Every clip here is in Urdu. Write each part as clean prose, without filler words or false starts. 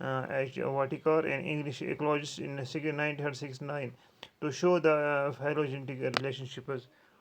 H. Whittaker, an English ecologist in 1969 to show the phylogenetic relationships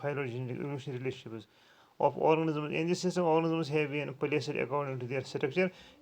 phylogenetic relationships of organisms in this system। organisms have been placed according to their structure।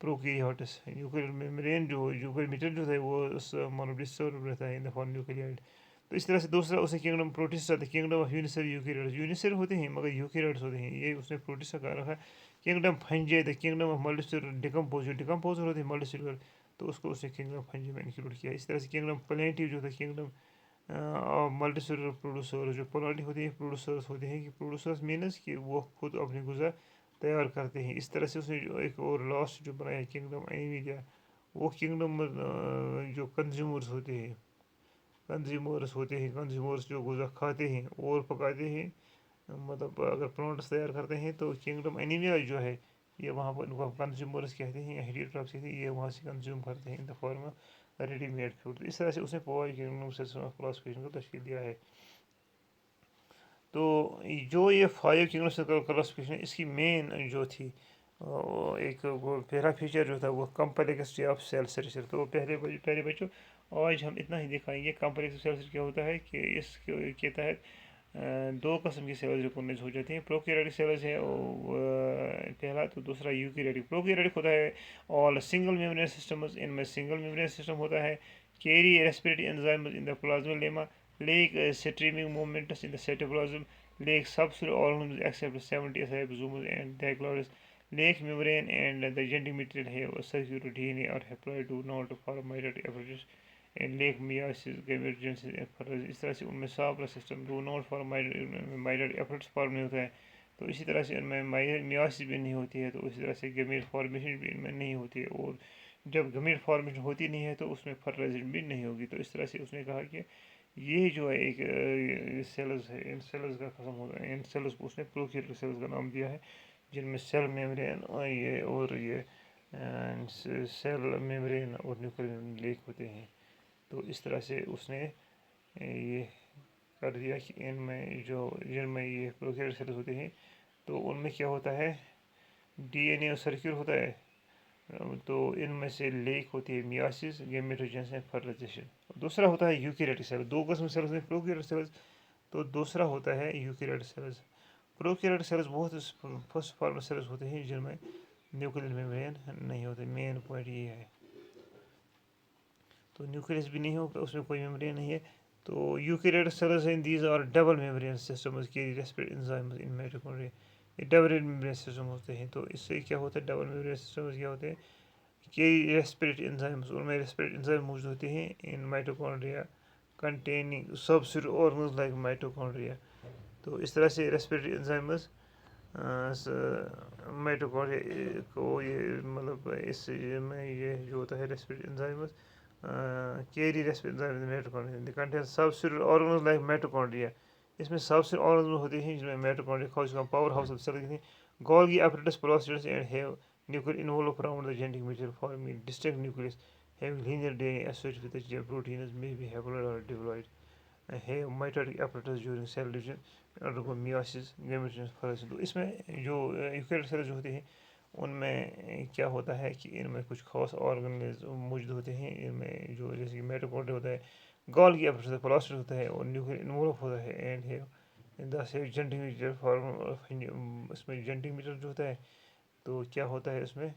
Prokaryotes nuclear membrane matter جو ہے وہ ڈسٹرب رہتا ہے ان دا فارم نیوکلیائڈ. تو اس طرح سے دوسرا اسے کنگڈم پروٹسٹا تھا, کنگڈم آف یونیسر یوکیریٹس. یونیسر ہوتے ہیں مگر یوکیریٹس ہوتے ہیں, یہ اس نے پروٹسٹا کہا رکھا. Kingdom fungi the kingdom of multi decomposer ہوتے ہیں ملٹی سیلولر, تو اس کو اس نے کنگڈم فنجے میں انکلوڈ کیا. اس طرح سے کنگڈم پلینٹیو جو تھا کنگڈم ملٹی سیلولر پروڈیوسرز, جو پلانٹ ہوتے ہیں پروڈیوسرز ہوتے ہیں, کہ پروڈیوسرز مینس کہ وہ خود اپنی غذا تیار کرتے ہیں. اس طرح سے اس نے جو ایک اور لاسٹ جو بنایا کنگڈم اینیمیا, وہ کنگڈم جو کنزیومرز ہوتے ہیں, کنزیومرز جو غذا کھاتے ہیں اور پکاتے ہیں, مطلب اگر پلانٹس تیار کرتے ہیں تو کنگڈم اینیمیا جو ہے یہ وہاں پر ان کو کنزیومرز کہتے ہیں یا ہیریوٹراپس کہتے ہیں, یہ وہاں سے کنزیوم کرتے ہیں in the form ready made food. اس طرح سے اس نے five kingdom system of classification کو تشکیل دیا ہے. تو جو یہ 5 کنگڈم کلاسیفیکیشن اس کی مین جو تھی ایک وہ پہلا فیچر جو تھا وہ کمپلیکسٹی آف سیل اسٹرکچر. تو پہلے بچوں آج ہم اتنا ہی دکھائیں گے کمپلیکس سیل اسٹرکچر کیا ہوتا ہے, کہ اس کے تحت 2 قسم کی سیلز ریکگنائز ہو جاتی ہیں. پروکیریوٹک سیلز ہے پہلا, تو دوسرا یوکیریوٹک. پروکیریوٹک ہوتا ہے آل سنگل میمبرین سسٹمز, ان میں سنگل میمبرین سسٹم ہوتا ہے. Carry respiratory enzymes in the plasmalemma, lack streaming movements in the cytoplasm, lack sub organs except 70 S ribosomes and دیکلوڈز, lack membrane and the genetic material have circular D N A are haploid do not form mitotic apparatus and lack meiosis gametogenesis and fertilization. اس طرح سے ان میں سابرا system do not form mitotic apparatus form نہیں ہوتا ہے. تو اسی طرح سے ان میں میاسس بھی نہیں ہوتی ہے, تو اسی طرح سے گیمیٹ فارمیشن بھی ان میں نہیں ہوتی ہے, اور جب گیمیٹ فارمیشن ہوتی نہیں ہے تو اس میں فرٹیلائزیشن بھی نہیں ہوگی. تو اس طرح سے اس نے کہا کہ یہ جو ہے ایک سیلز ہے, ان سیلز کا قسم ہوتا ہے, ان سیلز کو اس نے پروکیریوٹک سیلز کا نام دیا ہے, جن میں سیل میمبرین اور سیل میمبرین اور نیوکلیئر لیک ہوتے ہیں. تو اس طرح سے اس نے یہ کر دیا کہ جن میں یہ پروکیریوٹک سیلز ہوتے ہیں تو ان میں کیا ہوتا ہے, ڈی این اے سرکیول ہوتا ہے, تو ان میں سے لیک ہوتی ہے میاسس گیمیٹوجینسس اینڈ فرٹیلائزیشن. دوسرا ہوتا ہے یوکیریوٹک سیل. 2 قسم سیلز ہیں پروکیریوٹک سیلز, تو دوسرا ہوتا ہے یوکیریوٹک سیلز. پروکیریوٹک سیلز بہت فرسٹ فارم سیلز ہوتے ہیں جن میں نیوکلیئر میمبرین نہیں ہوتے. مین پوائنٹ یہ ہے, تو نیوکلیس بھی نہیں ہوگا, اس میں کوئی میمبرین نہیں ہے. تو یوکیریوٹک سیلز ہیں, these are double membrane systems carry respiratory enzymes in mitochondria. یہ ڈبل میمبرین سسٹم ہوتے ہیں. تو اس سے کیا ہوتا ہے, ڈبل میمبرین سسٹمز کیا ہوتے ہیں, کیری ریسپریٹری انزائمز, ان میں ریسپریٹری انزائم موجود ہوتے ہیں ان مائٹوکونڈریا کنٹیننگ سبسیڈ آرگنز لائک مائٹوکونڈریا. تو اس طرح سے ریسپریٹری انزائمز مائٹوکونڈریا کو یہ مطلب اس میں یہ جو ہوتا ہے respiratory enzymes carry respiratory enzymes mitochondria contain سبسیڈ آرگنز لائک مائٹوکونڈریا. اس میں سبسیڈ آرگنز ہوتے ہیں جن میں mitochondria power house of cell ہیں, Golgi apparatus processes and have nuclear envelope around the genetic material forming distinct nucleus, having linear DNA associated with the proteins may be haploid or diploid, have mitotic apparatus during cell division, undergo meiosis, gametes formation. تو اس میں جو یوکیریوٹک سیلز ہوتے ہیں ان میں کیا ہوتا ہے کہ ان میں کچھ خاص آرگنز موجود ہوتے ہیں. ان میں جو جیسے کہ مائٹوکونڈریا ہوتا ہے, گولگی apparatus پلاسٹر ہوتا ہے, اور نیوکلیئر انوولوپ ہوتا ہے, اینڈ ہے جینٹک میٹیریل فارم. اس میں جینٹک میٹیریل جو ہوتا ہے تو کیا ہوتا ہے, اس میں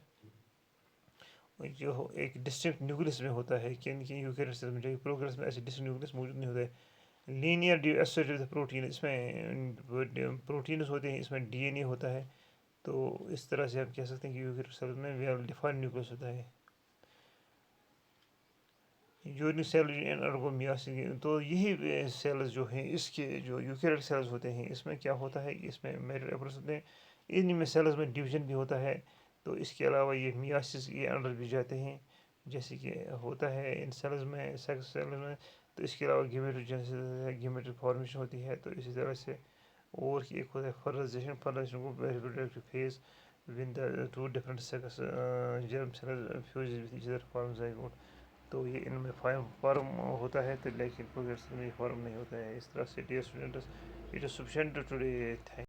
جو ایک ڈسٹنکٹ نیوکلس میں ہوتا ہے, کہ یوکیریوٹک سیل میں پروکیریوٹس میں ایسے ڈسٹنکٹ نیوکلس موجود نہیں ہوتا ہے. لینئر ایسوسیٹڈ ود پروٹین, اس میں پروٹینز ہوتے ہیں, اس میں ڈی این اے ہوتا ہے. تو اس طرح سے ہم کہہ سکتے ہیں کہ یوکیریوٹک سیل میں ویل ڈیفائنڈ نیوکلس ہوتا ہے. Uranic cell and انڈرگو میاسس. تو یہی سیلز جو ہیں اس کے جو یوکیریوٹک سیلز ہوتے ہیں اس میں کیا ہوتا ہے کہ اس میں مائٹوٹک اپریٹس ہوتے ہیں, ان میں سیلز میں ڈویژن بھی ہوتا ہے. تو اس کے علاوہ یہ میاسس یہ انڈر بھی جاتے ہیں جیسے کہ ہوتا ہے ان سیلز میں, سیکس سیلز میں. تو اس کے علاوہ گیمیٹوجینسس گیمیٹک فارمیشن ہوتی ہے. تو اسی طرح سے اور ایک ہوتا ہے فرٹیلائزیشن. فرٹیلائزیشن کو reproductive phase when the 2 different sex germ cells fuses with each other form zygote. تو یہ ان میں فارم ہوتا ہے, تو لیکن پروکیریوٹک میں فارم نہیں ہوتا ہے. اس طرح سے dear students, it is sufficient today.